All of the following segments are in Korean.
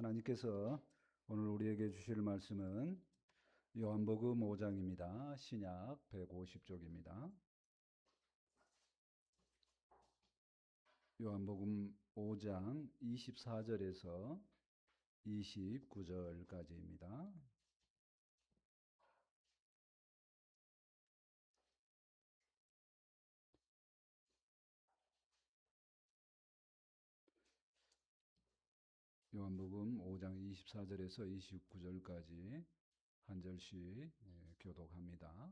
하나님께서 오늘 우리에게 주실 말씀은 요한복음 5장입니다. 신약 150쪽입니다. 요한복음 5장 24절에서 29절까지입니다. 요한복음 5장 24절에서 29절까지 한 절씩 교독합니다.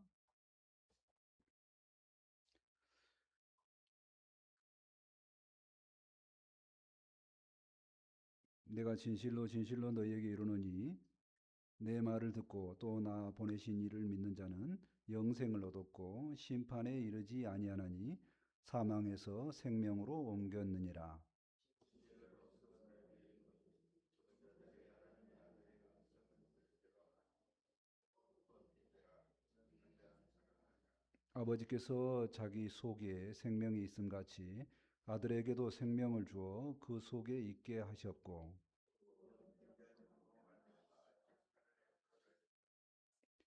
내가 진실로 진실로 너희에게 이르노니 내 말을 듣고 또 나 보내신 이를 믿는 자는 영생을 얻었고 심판에 이르지 아니하나니 사망에서 생명으로 옮겼느니라. 아버지께서 자기 속에 생명이 있음 같이 아들에게도 생명을 주어 그 속에 있게 하셨고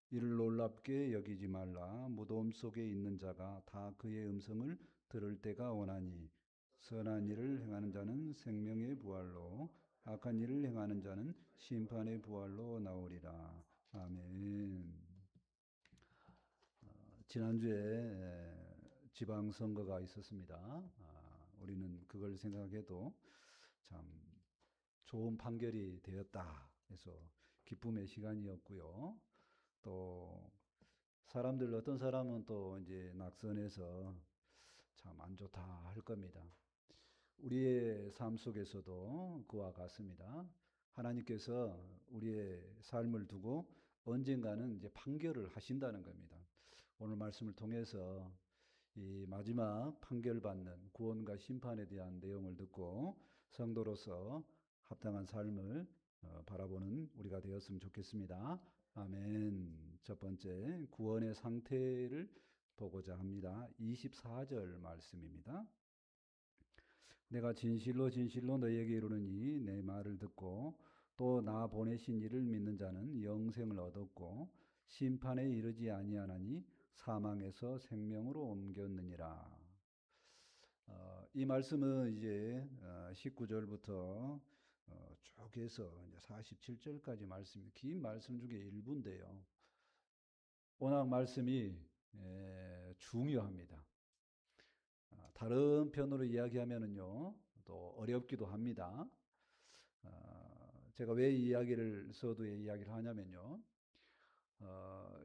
이를 놀랍게 여기지 말라. 무덤 속에 있는 자가 다 그의 음성을 들을 때가 오나니 선한 일을 행하는 자는 생명의 부활로 악한 일을 행하는 자는 심판의 부활로 나오리라. 아멘. 지난주에 지방선거가 있었습니다. 우리는 그걸 생각해도 참 좋은 판결이 되었다 해서 기쁨의 시간이었고요. 또 사람들 어떤 사람은 또 이제 낙선해서 참 안 좋다 할 겁니다. 우리의 삶 속에서도 그와 같습니다. 하나님께서 우리의 삶을 두고 언젠가는 이제 판결을 하신다는 겁니다. 오늘 말씀을 통해서 이 마지막 판결받는 구원과 심판에 대한 내용을 듣고 성도로서 합당한 삶을 바라보는 우리가 되었으면 좋겠습니다. 아멘. 첫 번째, 구원의 상태를 보고자 합니다. 24절 말씀입니다. 내가 진실로 진실로 너희에게 이르노니 내 말을 듣고 또 나 보내신 이를 믿는 자는 영생을 얻었고 심판에 이르지 아니하나니 사망에서 생명으로 옮겼느니라. 이 말씀은 이제 19절부터 쭉 해서 이제 47절까지 말씀이 긴 말씀 중에 일부인데요. 워낙 말씀이 중요합니다. 다른 편으로 이야기하면은요, 또 어렵기도 합니다. 제가 왜 이 이야기를 서두에 이야기를 하냐면요,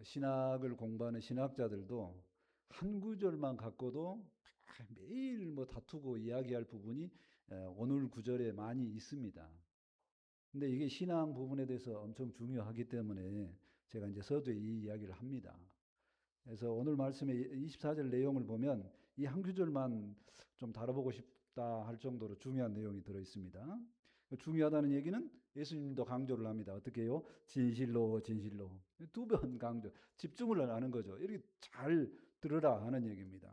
신학을 공부하는 신학자들도 한 구절만 갖고도 매일 뭐 다투고 이야기할 부분이 오늘 구절에 많이 있습니다. 근데 이게 신앙 부분에 대해서 엄청 중요하기 때문에 제가 이제 서두에 이 이야기를 합니다. 그래서 오늘 말씀의 24절 내용을 보면 이 한 구절만 좀 다뤄보고 싶다 할 정도로 중요한 내용이 들어 있습니다. 중요하다는 얘기는 예수님도 강조를 합니다. 어떻게 해요? 진실로 진실로. 두 번 강조. 집중을 하는 거죠. 이렇게 잘 들으라 하는 얘기입니다.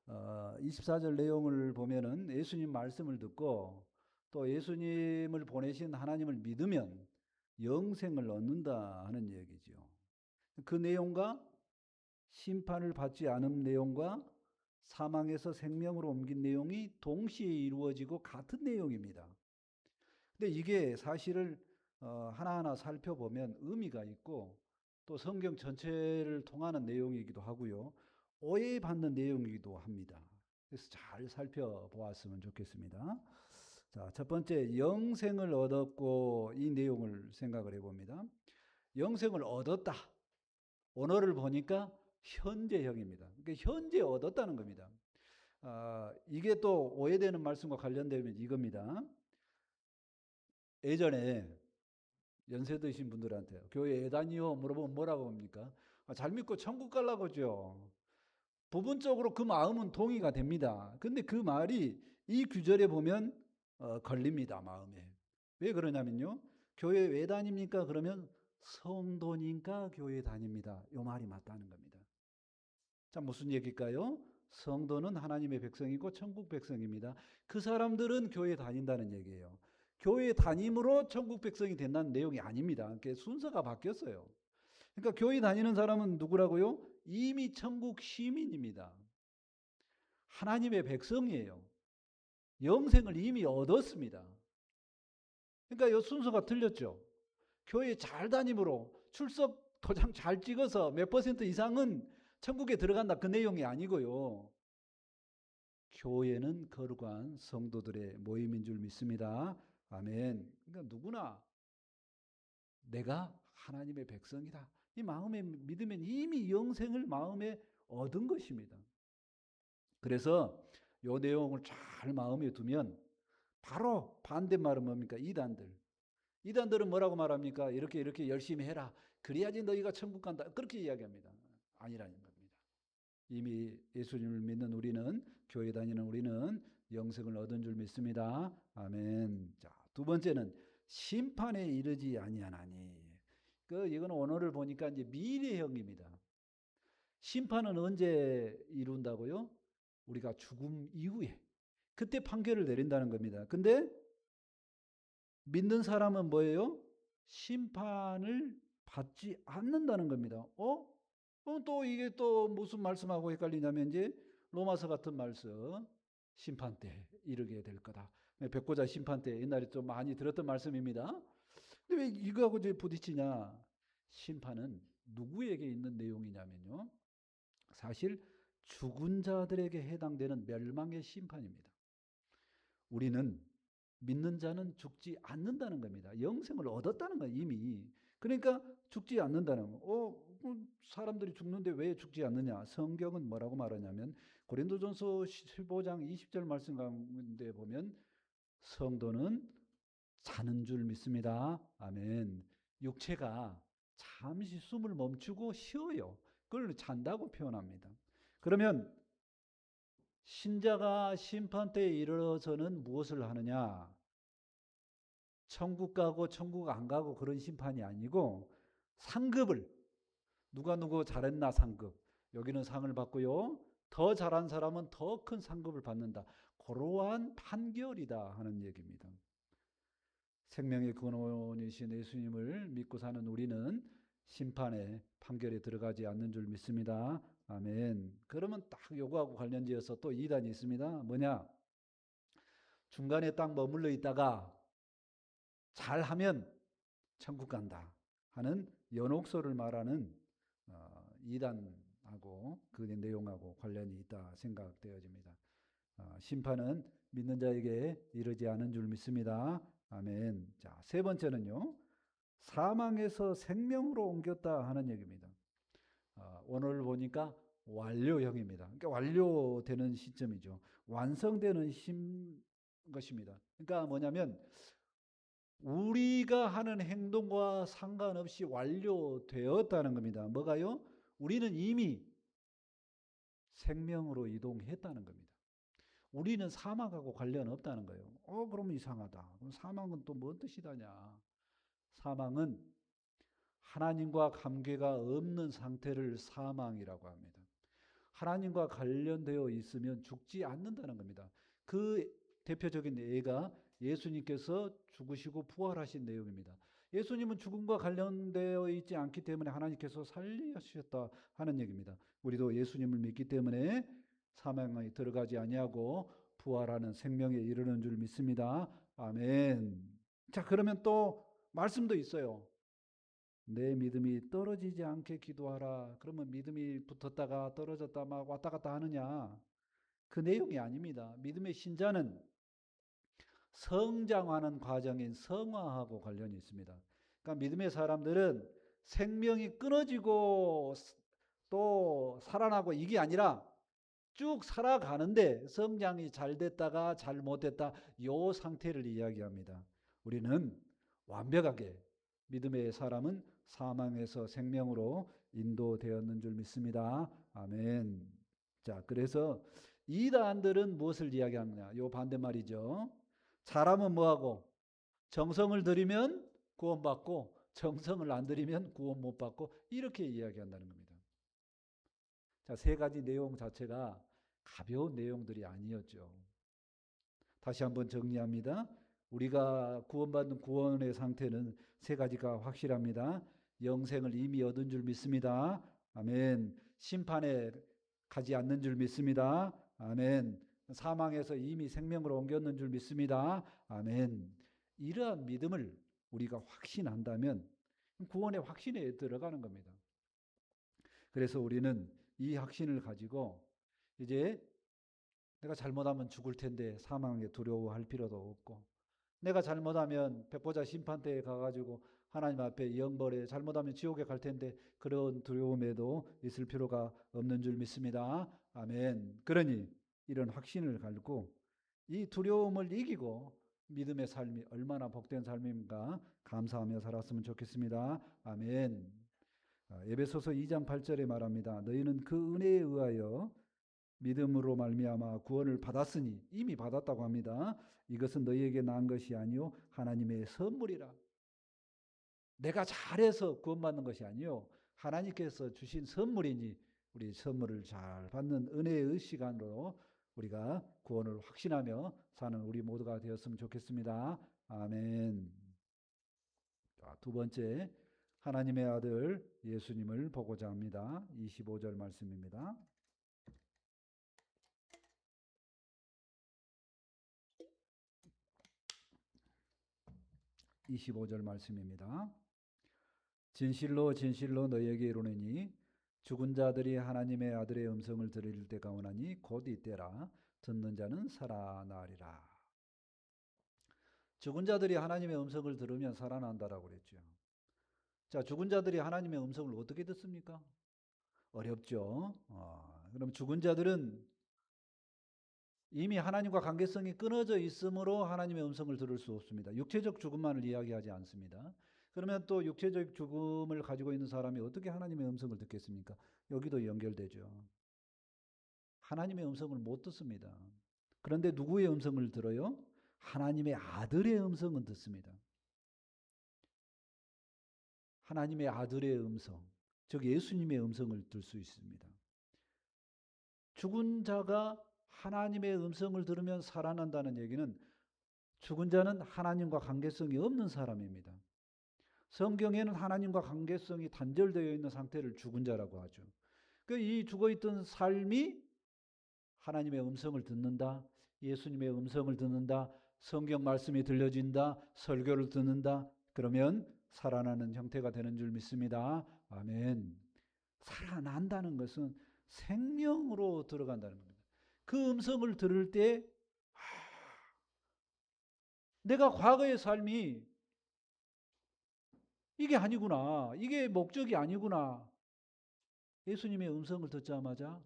24절 내용을 보면은 예수님 말씀을 듣고 또 예수님을 보내신 하나님을 믿으면 영생을 얻는다 하는 얘기죠. 그 내용과 심판을 받지 않은 내용과 사망에서 생명으로 옮긴 내용이 동시에 이루어지고 같은 내용입니다. 근데 이게 사실을 하나하나 살펴보면 의미가 있고 또 성경 전체를 통하는 내용이기도 하고요. 오해받는 내용이기도 합니다. 그래서 잘 살펴보았으면 좋겠습니다. 자, 첫 번째, 영생을 얻었고 이 내용을 생각을 해봅니다. 영생을 얻었다. 언어를 보니까 현재형입니다. 그러니까 현재 얻었다는 겁니다. 이게 또 오해되는 말씀과 관련되면 이겁니다. 예전에 연세 드신 분들한테 교회 애 다니요 물어보면 뭐라고 합니까? 잘 믿고 천국 가려고죠. 부분적으로 그 마음은 동의가 됩니다. 근데 그 말이 이 구절에 보면 걸립니다, 마음에. 왜 그러냐면요. 교회 왜 다닙니까? 그러면 성도니까 교회 다닙니다. 이 말이 맞다는 겁니다. 자, 무슨 얘기일까요? 성도는 하나님의 백성이고 천국 백성입니다. 그 사람들은 교회 다닌다는 얘기예요. 교회 다님으로 천국 백성이 된다는 내용이 아닙니다. 그러니까 순서가 바뀌었어요. 그러니까 교회 다니는 사람은 누구라고요? 이미 천국 시민입니다. 하나님의 백성이에요. 영생을 이미 얻었습니다. 그러니까 이 순서가 틀렸죠. 교회 잘 다님으로 출석 도장 잘 찍어서 몇 % 이상은 천국에 들어간다, 그 내용이 아니고요. 교회는 거룩한 성도들의 모임인 줄 믿습니다. 아멘. 그러니까 누구나 내가 하나님의 백성이다, 이 마음에 믿으면 이미 영생을 마음에 얻은 것입니다. 그래서 이 내용을 잘 마음에 두면 바로 반대말은 뭡니까? 이단들은 뭐라고 말합니까? 이렇게 열심히 해라, 그래야지 너희가 천국 간다, 그렇게 이야기합니다. 아니라는 겁니다. 이미 예수님을 믿는 우리는, 교회 다니는 우리는 영생을 얻은 줄 믿습니다. 아멘. 자, 두 번째는 심판에 이르지 아니하나니. 이거는 오늘을 보니까 이제 미래형입니다. 심판은 언제 이룬다고요? 우리가 죽음 이후에, 그때 판결을 내린다는 겁니다. 근데 믿는 사람은 뭐예요? 심판을 받지 않는다는 겁니다. 또 이게 또 무슨 말씀하고 헷갈리냐면 이제 로마서 같은 말씀, 심판 때 이르게 될 거다. 백보자 심판 때 옛날에 좀 많이 들었던 말씀입니다. 근데 왜 이거하고 이제 부딪히냐? 심판은 누구에게 있는 내용이냐면요, 사실 죽은 자들에게 해당되는 멸망의 심판입니다. 우리는, 믿는 자는 죽지 않는다는 겁니다. 영생을 얻었다는 거예요, 이미. 그러니까 죽지 않는다는 거. 사람들이 죽는데 왜 죽지 않느냐? 성경은 뭐라고 말하냐면 고린도전서 15장 20절 말씀 가운데 보면 성도는 자는 줄 믿습니다. 아멘. 육체가 잠시 숨을 멈추고 쉬어요. 그걸 잔다고 표현합니다. 그러면 신자가 심판 때에 이르러서는 무엇을 하느냐? 천국 가고 천국 안 가고 그런 심판이 아니고 상급을, 누가 누구 잘했나 상급, 여기는 상을 받고요, 더 잘한 사람은 더 큰 상급을 받는다, 그러한 판결이다 하는 얘기입니다. 생명의 근원이신 예수님을 믿고 사는 우리는 심판의 판결에 들어가지 않는 줄 믿습니다. 아멘. 그러면 딱 요거하고 관련지어서 또 이단이 있습니다. 뭐냐? 중간에 딱 머물러 있다가 잘하면 천국 간다 하는 연옥서를 말하는 이단하고 그 내용하고 관련이 있다 생각되어집니다. 심판은 믿는 자에게 이르지 않은 줄 믿습니다. 아멘. 자, 세 번째는요, 사망에서 생명으로 옮겼다 하는 얘기입니다. 오늘 보니까 완료형입니다. 그러니까 완료되는 시점이죠. 완성되는 것입니다. 그러니까 뭐냐면 우리가 하는 행동과 상관없이 완료되었다는 겁니다. 뭐가요? 우리는 이미 생명으로 이동했다는 겁니다. 우리는 사망하고 관련 없다는 거예요. 그러면 이상하다. 그럼 사망은 또 뭔 뜻이다냐? 사망은 하나님과 관계가 없는 상태를 사망이라고 합니다. 하나님과 관련되어 있으면 죽지 않는다는 겁니다. 그 대표적인 예가 예수님께서 죽으시고 부활하신 내용입니다. 예수님은 죽음과 관련되어 있지 않기 때문에 하나님께서 살리셨다 하는 얘기입니다. 우리도 예수님을 믿기 때문에 사망에 들어가지 아니하고 부활하는 생명에 이르는 줄 믿습니다. 아멘. 자, 그러면 또 말씀도 있어요. 내 믿음이 떨어지지 않게 기도하라. 그러면 믿음이 붙었다가 떨어졌다 막 왔다 갔다 하느냐? 그 내용이 아닙니다. 믿음의 신자는 성장하는 과정인 성화하고 관련이 있습니다. 그러니까 믿음의 사람들은 생명이 끊어지고 또 살아나고 이게 아니라 쭉 살아가는데 성장이 잘 됐다가 잘 못됐다, 요 상태를 이야기합니다. 우리는 완벽하게 믿음의 사람은 사망에서 생명으로 인도되었는 줄 믿습니다. 아멘. 자, 그래서 이단들은 무엇을 이야기하느냐? 요 반대말이죠. 잘하면 뭐하고? 정성을 들이면 구원받고 정성을 안 들이면 구원 못 받고, 이렇게 이야기한다는 겁니다. 자, 세 가지 내용 자체가 가벼운 내용들이 아니었죠. 다시 한번 정리합니다. 우리가 구원받는 구원의 상태는 세 가지가 확실합니다. 영생을 이미 얻은 줄 믿습니다. 아멘. 심판에 가지 않는 줄 믿습니다. 아멘. 사망에서 이미 생명으로 옮겼는 줄 믿습니다. 아멘. 이러한 믿음을 우리가 확신한다면 구원의 확신에 들어가는 겁니다. 그래서 우리는 이 확신을 가지고 이제 내가 잘못하면 죽을 텐데 사망에 두려워할 필요도 없고, 내가 잘못하면 백보자 심판대에 가가지고 하나님 앞에 영벌에 잘못하면 지옥에 갈 텐데 그런 두려움에도 있을 필요가 없는 줄 믿습니다. 아멘. 그러니 이런 확신을 가지고 이 두려움을 이기고 믿음의 삶이 얼마나 복된 삶인가 감사하며 살았으면 좋겠습니다. 아멘. 에베소서 2장 8절에 말합니다. 너희는 그 은혜에 의하여 믿음으로 말미암아 구원을 받았으니, 이미 받았다고 합니다. 이것은 너희에게 난 것이 아니요 하나님의 선물이라. 내가 잘해서 구원받는 것이 아니요 하나님께서 주신 선물이니 우리 선물을 잘 받는 은혜의 시간으로 우리가 구원을 확신하며 사는 우리 모두가 되었으면 좋겠습니다. 아멘. 자, 두 번째, 하나님의 아들 예수님을 보고자 합니다. 25절 말씀입니다. 25절 말씀입니다. 진실로 진실로 너희에게 이르노니 죽은 자들이 하나님의 아들의 음성을 들을 때가 오나니 곧 이때라. 듣는 자는 살아나리라. 죽은 자들이 하나님의 음성을 들으면 살아난다라고 그랬죠. 자, 죽은 자들이 하나님의 음성을 어떻게 듣습니까? 어렵죠. 그럼 죽은 자들은 이미 하나님과 관계성이 끊어져 있으므로 하나님의 음성을 들을 수 없습니다. 육체적 죽음만을 이야기하지 않습니다. 그러면 또 육체적 죽음을 가지고 있는 사람이 어떻게 하나님의 음성을 듣겠습니까? 여기도 연결되죠. 하나님의 음성을 못 듣습니다. 그런데 누구의 음성을 들어요? 하나님의 아들의 음성은 듣습니다. 하나님의 아들의 음성, 즉 예수님의 음성을 들 수 있습니다. 죽은 자가 하나님의 음성을 들으면 살아난다는 얘기는 죽은 자는 하나님과 관계성이 없는 사람입니다. 성경에는 하나님과 관계성이 단절되어 있는 상태를 죽은 자라고 하죠. 이 죽어있던 삶이 하나님의 음성을 듣는다, 예수님의 음성을 듣는다, 성경 말씀이 들려진다, 설교를 듣는다, 그러면 살아나는 형태가 되는 줄 믿습니다. 아멘. 살아난다는 것은 생명으로 들어간다는 겁니다. 그 음성을 들을 때 내가 과거의 삶이 이게 아니구나, 이게 목적이 아니구나, 예수님의 음성을 듣자마자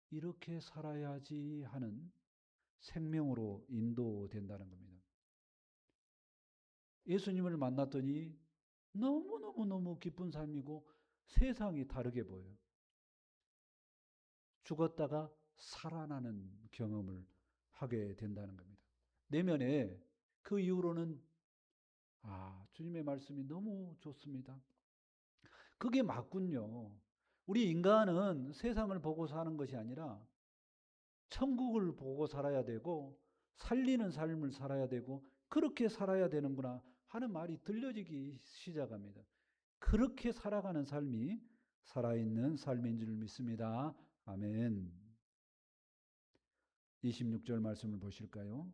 이렇게 살아야지 하는 생명으로 인도된다는 겁니다. 예수님을 만났더니 너무너무너무 기쁜 삶이고 세상이 다르게 보여요. 죽었다가 살아나는 경험을 하게 된다는 겁니다. 내면에 그 이후로는 주님의 말씀이 너무 좋습니다. 그게 맞군요. 우리 인간은 세상을 보고 사는 것이 아니라 천국을 보고 살아야 되고 살리는 삶을 살아야 되고 그렇게 살아야 되는구나 하는 말이 들려지기 시작합니다. 그렇게 살아가는 삶이 살아있는 삶인 줄 믿습니다. 아멘. 26절 말씀을 보실까요?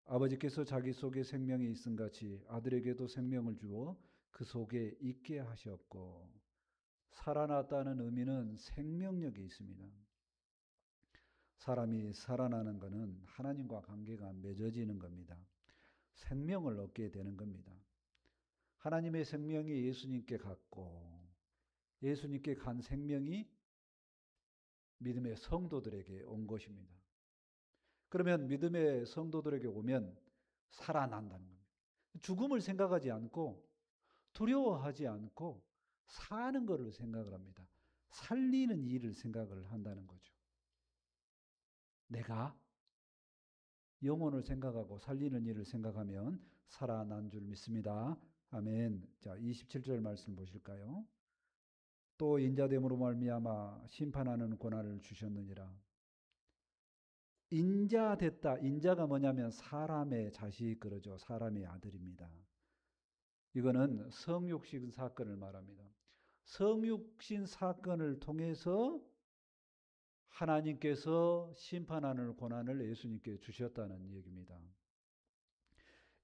아버지께서 자기 속에 생명이 있음 같이 아들에게도 생명을 주어 그 속에 있게 하셨고, 살아났다는 의미는 생명력이 있습니다. 사람이 살아나는 것은 하나님과 관계가 맺어지는 겁니다. 생명을 얻게 되는 겁니다. 하나님의 생명이 예수님께 갔고 예수님께 간 생명이 믿음의 성도들에게 온 것입니다. 그러면 믿음의 성도들에게 오면 살아난다는 겁니다. 죽음을 생각하지 않고 두려워하지 않고 사는 것을 생각을 합니다. 살리는 일을 생각을 한다는 거죠. 내가 영혼을 생각하고 살리는 일을 생각하면 살아난 줄 믿습니다. 아멘. 자, 27절 말씀 보실까요? 또 인자됨으로 말미암아 심판하는 권한을 주셨느니라. 인자됐다. 인자가 뭐냐면 사람의 자식 그러죠. 사람의 아들입니다. 이거는 성육신 사건을 말합니다. 성육신 사건을 통해서 하나님께서 심판하는 권한을 예수님께 주셨다는 얘기입니다.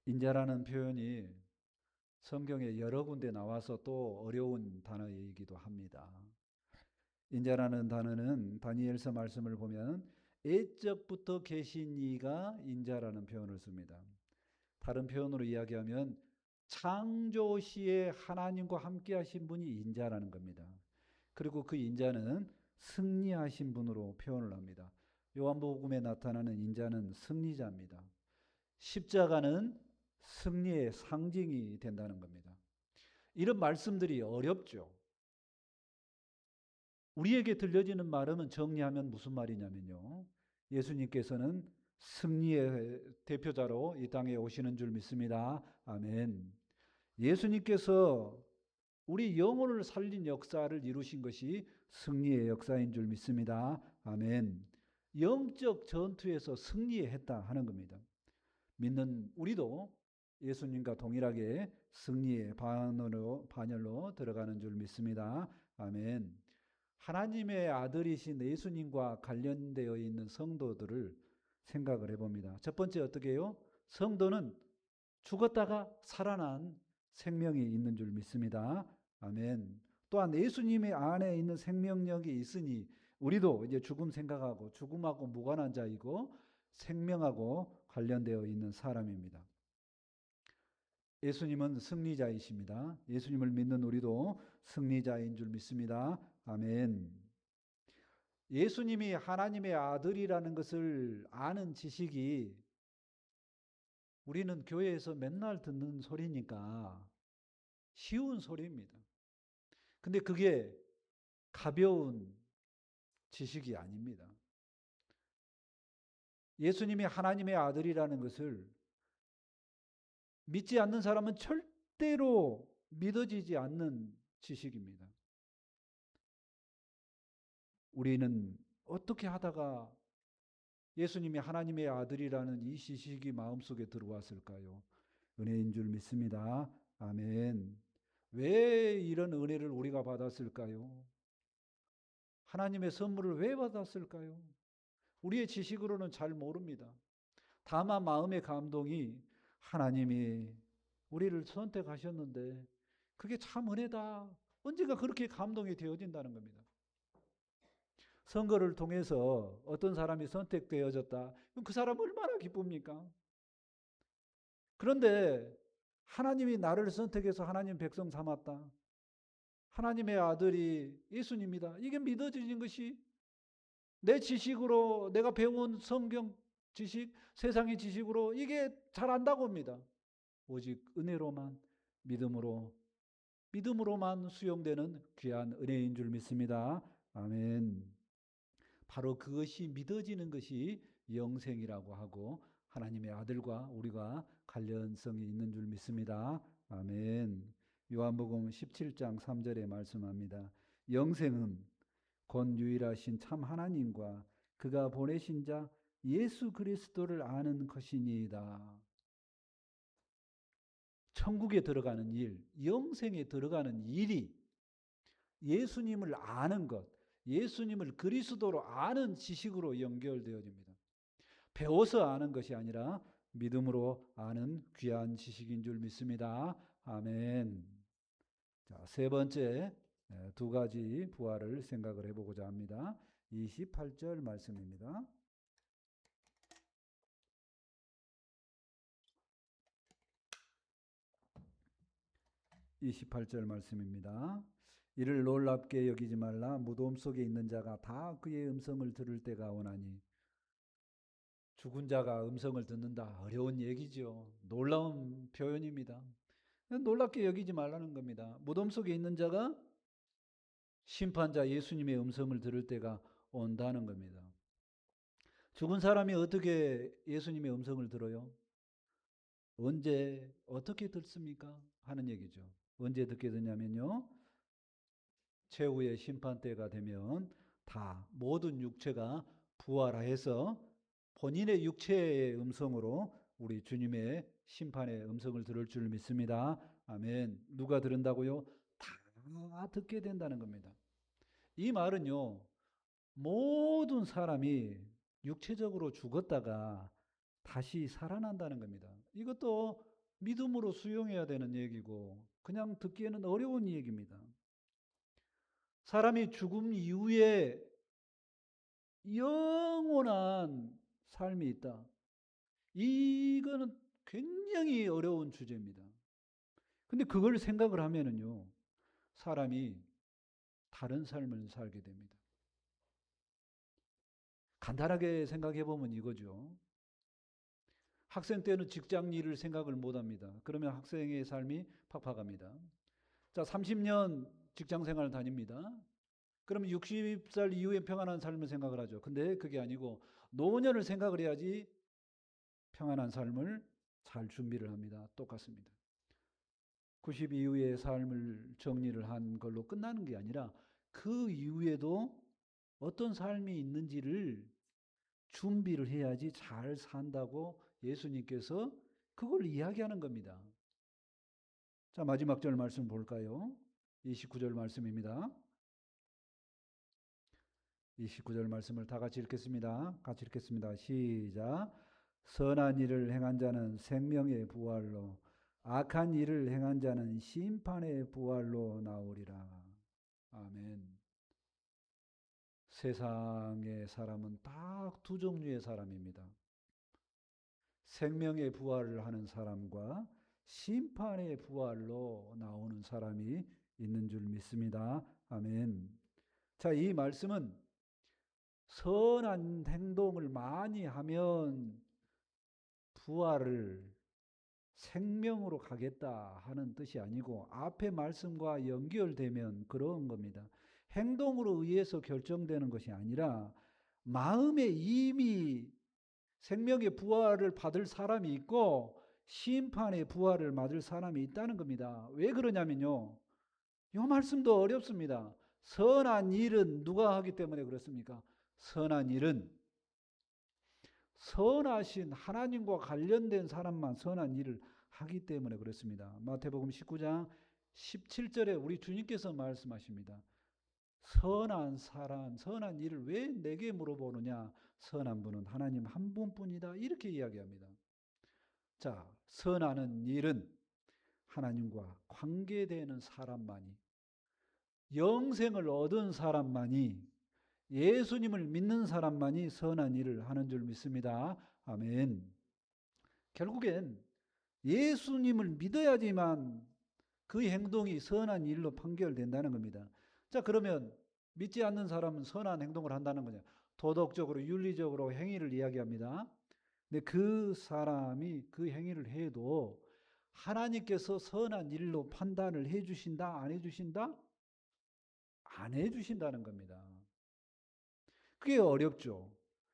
인자라는 표현이 성경에 여러 군데 나와서 또 어려운 단어이기도 합니다. 인자라는 단어는 다니엘서 말씀을 보면 애적부터 계신 이가 인자라는 표현을 씁니다. 다른 표현으로 이야기하면 창조시에 하나님과 함께 하신 분이 인자라는 겁니다. 그리고 그 인자는 승리하신 분으로 표현을 합니다. 요한복음에 나타나는 인자는 승리자입니다. 십자가는 승리의 상징이 된다는 겁니다. 이런 말씀들이 어렵죠. 우리에게 들려지는 말은 정리하면 무슨 말이냐면요. 예수님께서는 승리의 대표자로 이 땅에 오시는 줄 믿습니다. 아멘. 예수님께서 우리 영혼을 살린 역사를 이루신 것이 승리의 역사인 줄 믿습니다. 아멘. 영적 전투에서 승리했다 하는 겁니다. 믿는 우리도 예수님과 동일하게 승리의 반열로 들어가는 줄 믿습니다. 아멘. 하나님의 아들이신 예수님과 관련되어 있는 성도들을 생각을 해봅니다. 첫 번째 어떻게 해요? 성도는 죽었다가 살아난 생명이 있는 줄 믿습니다. 아멘. 또한 예수님의 안에 있는 생명력이 있으니 우리도 이제 죽음 생각하고 죽음하고 무관한 자이고 생명하고 관련되어 있는 사람입니다. 예수님은 승리자이십니다. 예수님을 믿는 우리도 승리자인 줄 믿습니다. 아멘. 예수님이 하나님의 아들이라는 것을 아는 지식이 우리는 교회에서 맨날 듣는 소리니까 쉬운 소리입니다. 근데 그게 가벼운 지식이 아닙니다. 예수님이 하나님의 아들이라는 것을 믿지 않는 사람은 절대로 믿어지지 않는 지식입니다. 우리는 어떻게 하다가 예수님이 하나님의 아들이라는 이 지식이 마음속에 들어왔을까요? 은혜인 줄 믿습니다. 아멘. 왜 이런 은혜를 우리가 받았을까요? 하나님의 선물을 왜 받았을까요? 우리의 지식으로는 잘 모릅니다. 다만 마음의 감동이 하나님이 우리를 선택하셨는데 그게 참 은혜다. 언젠가 그렇게 감동이 되어진다는 겁니다. 선거를 통해서 어떤 사람이 선택되어졌다. 그럼 그 사람 얼마나 기쁩니까? 그런데 하나님이 나를 선택해서 하나님 백성 삼았다. 하나님의 아들이 예수님이다. 이게 믿어지는 것이 내 지식으로 내가 배운 성경 지식, 세상의 지식으로 이게 잘 안다고 합니다. 오직 은혜로만 믿음으로만 수용되는 귀한 은혜인 줄 믿습니다. 아멘. 바로 그것이 믿어지는 것이 영생이라고 하고 하나님의 아들과 우리가 관련성이 있는 줄 믿습니다. 아멘. 요한복음 17장 3절에 말씀합니다. 영생은 곧 유일하신 참 하나님과 그가 보내신 자 예수 그리스도를 아는 것이니이다. 천국에 들어가는 일, 영생에 들어가는 일이 예수님을 아는 것, 예수님을 그리스도로 아는 지식으로 연결되어집니다. 배워서 아는 것이 아니라 믿음으로 아는 귀한 지식인 줄 믿습니다. 아멘. 자, 세 번째 두 가지 부활을 생각을 해보고자 합니다. 28절 말씀입니다. 28절 말씀입니다. 이를 놀랍게 여기지 말라. 무덤 속에 있는 자가 다 그의 음성을 들을 때가 오나니. 죽은 자가 음성을 듣는다. 어려운 얘기죠. 놀라운 표현입니다. 놀랍게 여기지 말라는 겁니다. 무덤 속에 있는 자가 심판자 예수님의 음성을 들을 때가 온다는 겁니다. 죽은 사람이 어떻게 예수님의 음성을 들어요? 언제 어떻게 듣습니까? 하는 얘기죠. 언제 듣게 되냐면요. 최후의 심판 때가 되면 다 모든 육체가 부활해서 본인의 육체의 음성으로 우리 주님의 심판의 음성을 들을 줄 믿습니다. 아멘. 누가 들은다고요? 다 듣게 된다는 겁니다. 이 말은요, 모든 사람이 육체적으로 죽었다가 다시 살아난다는 겁니다. 이것도 믿음으로 수용해야 되는 얘기고 그냥 듣기에는 어려운 얘기입니다. 사람이 죽음 이후에 영원한 삶이 있다. 이거는 굉장히 어려운 주제입니다. 근데 그걸 생각을 하면은요, 사람이 다른 삶을 살게 됩니다. 간단하게 생각해 보면 이거죠. 학생 때는 직장 일을 생각을 못 합니다. 그러면 학생의 삶이 팍팍합니다. 자, 30년 직장 생활을 다닙니다. 그러면 60살 이후에 평안한 삶을 생각을 하죠. 근데 그게 아니고 노년을 생각을 해야지 평안한 삶을 잘 준비를 합니다. 똑같습니다. 90 이후의 삶을 정리를 한 걸로 끝나는 게 아니라 그 이후에도 어떤 삶이 있는지를 준비를 해야지 잘 산다고 예수님께서 그걸 이야기하는 겁니다. 자, 마지막 절 말씀 볼까요? 29절 말씀입니다. 29절 말씀을 다 같이 읽겠습니다. 같이 읽겠습니다. 시작. 선한 일을 행한 자는 생명의 부활로, 악한 일을 행한 자는 심판의 부활로 나오리라. 아멘. 세상의 사람은 딱 두 종류의 사람입니다. 생명의 부활을 하는 사람과 심판의 부활로 나오는 사람이 있는 줄 믿습니다. 아멘. 자, 이 말씀은 선한 행동을 많이 하면 부활을 생명으로 가겠다 하는 뜻이 아니고 앞의 말씀과 연결되면 그런 겁니다. 행동으로 의해서 결정되는 것이 아니라 마음에 이미 생명의 부활을 받을 사람이 있고 심판의 부활을 받을 사람이 있다는 겁니다. 왜 그러냐면요. 이 말씀도 어렵습니다. 선한 일은 누가 하기 때문에 그렇습니까? 선한 일은 선하신 하나님과 관련된 사람만 선한 일을 하기 때문에 그렇습니다. 마태복음 19장 17절에 우리 주님께서 말씀하십니다. 선한 사람, 선한 일을 왜 내게 물어보느냐? 선한 분은 하나님 한 분뿐이다. 이렇게 이야기합니다. 자, 선하는 일은 하나님과 관계되는 사람만이, 영생을 얻은 사람만이, 예수님을 믿는 사람만이 선한 일을 하는 줄 믿습니다. 아멘. 결국엔 예수님을 믿어야지만 그 행동이 선한 일로 판결된다는 겁니다. 자, 그러면 믿지 않는 사람은 선한 행동을 한다는 거냐? 도덕적으로, 윤리적으로 행위를 이야기합니다. 근데 그 사람이 그 행위를 해도 하나님께서 선한 일로 판단을 해 주신다, 안 해 주신다? 안 해 주신다는 겁니다. 그게 어렵죠.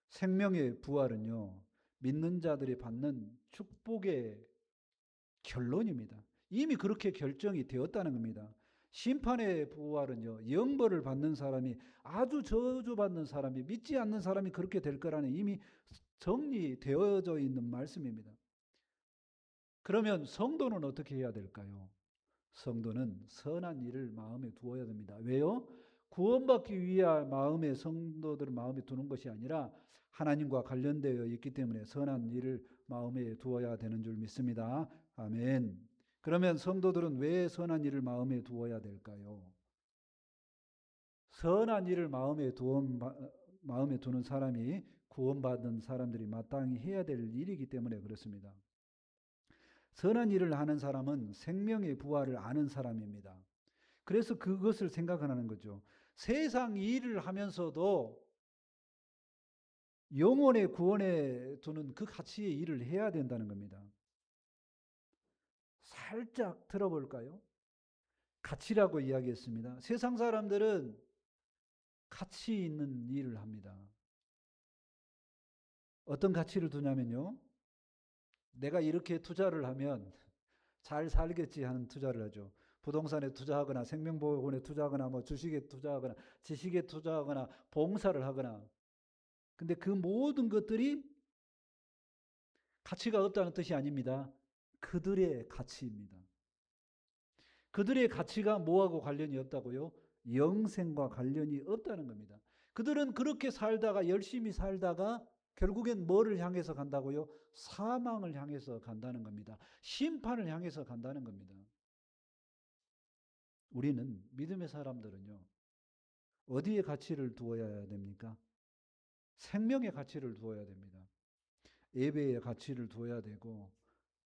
생명의 부활은요, 믿는 자들이 받는 축복의 결론입니다. 이미 그렇게 결정이 되었다는 겁니다. 심판의 부활은요, 영벌을 받는 사람이, 아주 저주받는 사람이, 믿지 않는 사람이 그렇게 될 거라는 이미 정리되어져 있는 말씀입니다. 그러면 성도는 어떻게 해야 될까요? 성도는 선한 일을 마음에 두어야 됩니다. 왜요? 구원받기 위한 마음에 성도들은 마음에 두는 것이 아니라 하나님과 관련되어 있기 때문에 선한 일을 마음에 두어야 되는 줄 믿습니다. 아멘. 그러면 성도들은 왜 선한 일을 마음에 두어야 될까요? 선한 일을 마음에 두는 사람이 구원받은 사람들이 마땅히 해야 될 일이기 때문에 그렇습니다. 선한 일을 하는 사람은 생명의 부활을 아는 사람입니다. 그래서 그것을 생각하는 거죠. 세상 일을 하면서도 영혼의 구원에 두는 그 가치의 일을 해야 된다는 겁니다. 살짝 들어볼까요? 가치라고 이야기했습니다. 세상 사람들은 가치 있는 일을 합니다. 어떤 가치를 두냐면요. 내가 이렇게 투자를 하면 잘 살겠지 하는 투자를 하죠. 부동산에 투자하거나 생명보험에 투자하거나 뭐 주식에 투자하거나 지식에 투자하거나 봉사를 하거나. 근데 그 모든 것들이 가치가 없다는 뜻이 아닙니다. 그들의 가치입니다. 그들의 가치가 뭐하고 관련이 없다고요? 영생과 관련이 없다는 겁니다. 그들은 그렇게 살다가 열심히 살다가 결국엔 뭐를 향해서 간다고요? 사망을 향해서 간다는 겁니다. 심판을 향해서 간다는 겁니다. 우리는 믿음의 사람들은요. 어디에 가치를 두어야 됩니까? 생명의 가치를 두어야 됩니다. 예배의 가치를 두어야 되고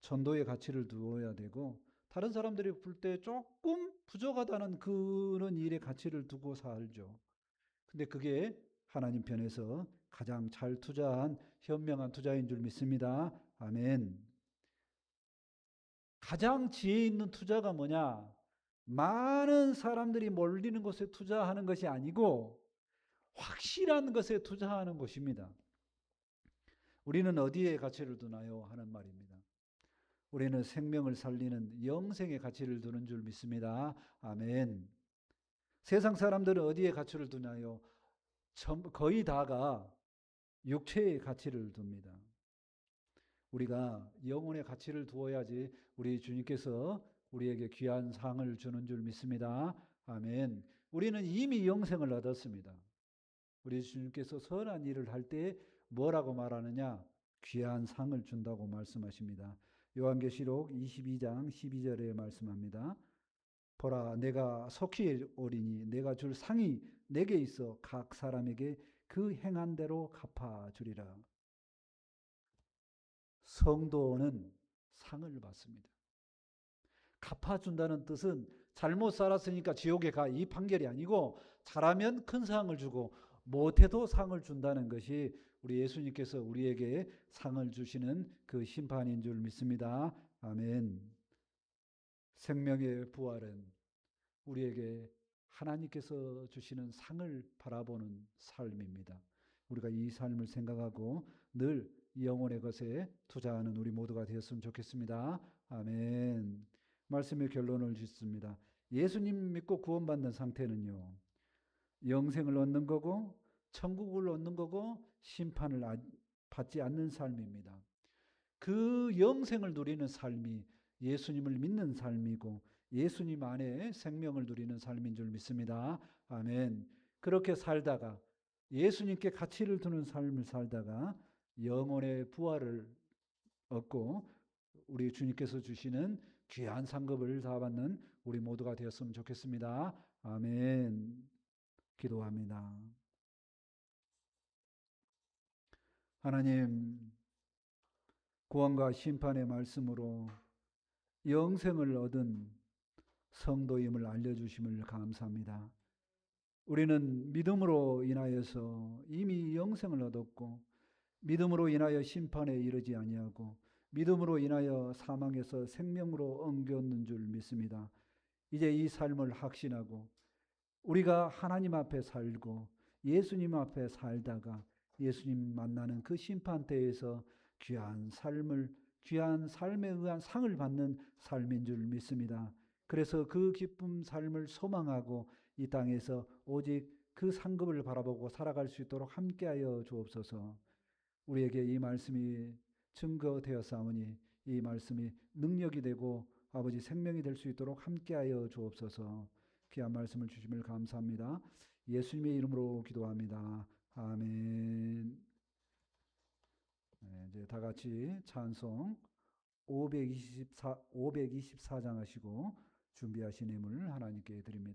전도의 가치를 두어야 되고 다른 사람들이 볼 때 조금 부족하다는 그런 일의 가치를 두고 살죠. 근데 그게 하나님 편에서 가장 잘 투자한 현명한 투자인 줄 믿습니다. 아멘. 가장 지혜 있는 투자가 뭐냐? 많은 사람들이 몰리는 곳에 투자하는 것이 아니고 확실한 것에 투자하는 것입니다. 우리는 어디에 가치를 두나요? 하는 말입니다. 우리는 생명을 살리는 영생의 가치를 두는 줄 믿습니다. 아멘. 세상 사람들은 어디에 가치를 두나요? 거의 다가 육체의 가치를 둡니다. 우리가 영혼의 가치를 두어야지 우리 주님께서 우리에게 귀한 상을 주는 줄 믿습니다. 아멘. 우리는 이미 영생을 얻었습니다. 우리 주님께서 선한 일을 할 때 뭐라고 말하느냐? 귀한 상을 준다고 말씀하십니다. 요한계시록 22장 12절에 말씀합니다. 보라, 내가 속히 오리니 내가 줄 상이 내게 있어 각 사람에게 그 행한 대로 갚아주리라. 성도는 상을 받습니다. 갚아준다는 뜻은 잘못 살았으니까 지옥에 가 이 판결이 아니고 잘하면 큰 상을 주고 못해도 상을 준다는 것이 우리 예수님께서 우리에게 상을 주시는 그 심판인 줄 믿습니다. 아멘. 생명의 부활은 우리에게 하나님께서 주시는 상을 바라보는 삶입니다. 우리가 이 삶을 생각하고 늘 영혼의 것에 투자하는 우리 모두가 되었으면 좋겠습니다. 아멘. 말씀의 결론을 짓습니다. 예수님 믿고 구원받는 상태는요. 영생을 얻는 거고 천국을 얻는 거고 심판을 받지 않는 삶입니다. 그 영생을 누리는 삶이 예수님을 믿는 삶이고 예수님 안에 생명을 누리는 삶인 줄 믿습니다. 아멘. 그렇게 살다가 예수님께 가치를 두는 삶을 살다가 영혼의 부활을 얻고 우리 주님께서 주시는 귀한 상급을 다 받는 우리 모두가 되었으면 좋겠습니다. 아멘. 기도합니다. 하나님, 구원과 심판의 말씀으로 영생을 얻은 성도임을 알려주심을 감사합니다. 우리는 믿음으로 인하여서 이미 영생을 얻었고 믿음으로 인하여 심판에 이르지 아니하고 믿음으로 인하여 사망에서 생명으로 옮겼는 줄 믿습니다. 이제 이 삶을 확신하고 우리가 하나님 앞에 살고 예수님 앞에 살다가 예수님 만나는 그 심판대에서 귀한 삶에 의한 상을 받는 삶인 줄 믿습니다. 그래서 그 기쁨 삶을 소망하고 이 땅에서 오직 그 상급을 바라보고 살아갈 수 있도록 함께하여 주옵소서. 우리에게 이 말씀이 증거되었사오니 이 말씀이 능력이 되고 아버지 생명이 될 수 있도록 함께하여 주옵소서. 귀한 말씀을 주심을 감사합니다. 예수님의 이름으로 기도합니다. 아멘. 네, 이제 다 같이 찬송 524장 하시고 준비하신 예물 하나님께 드립니다.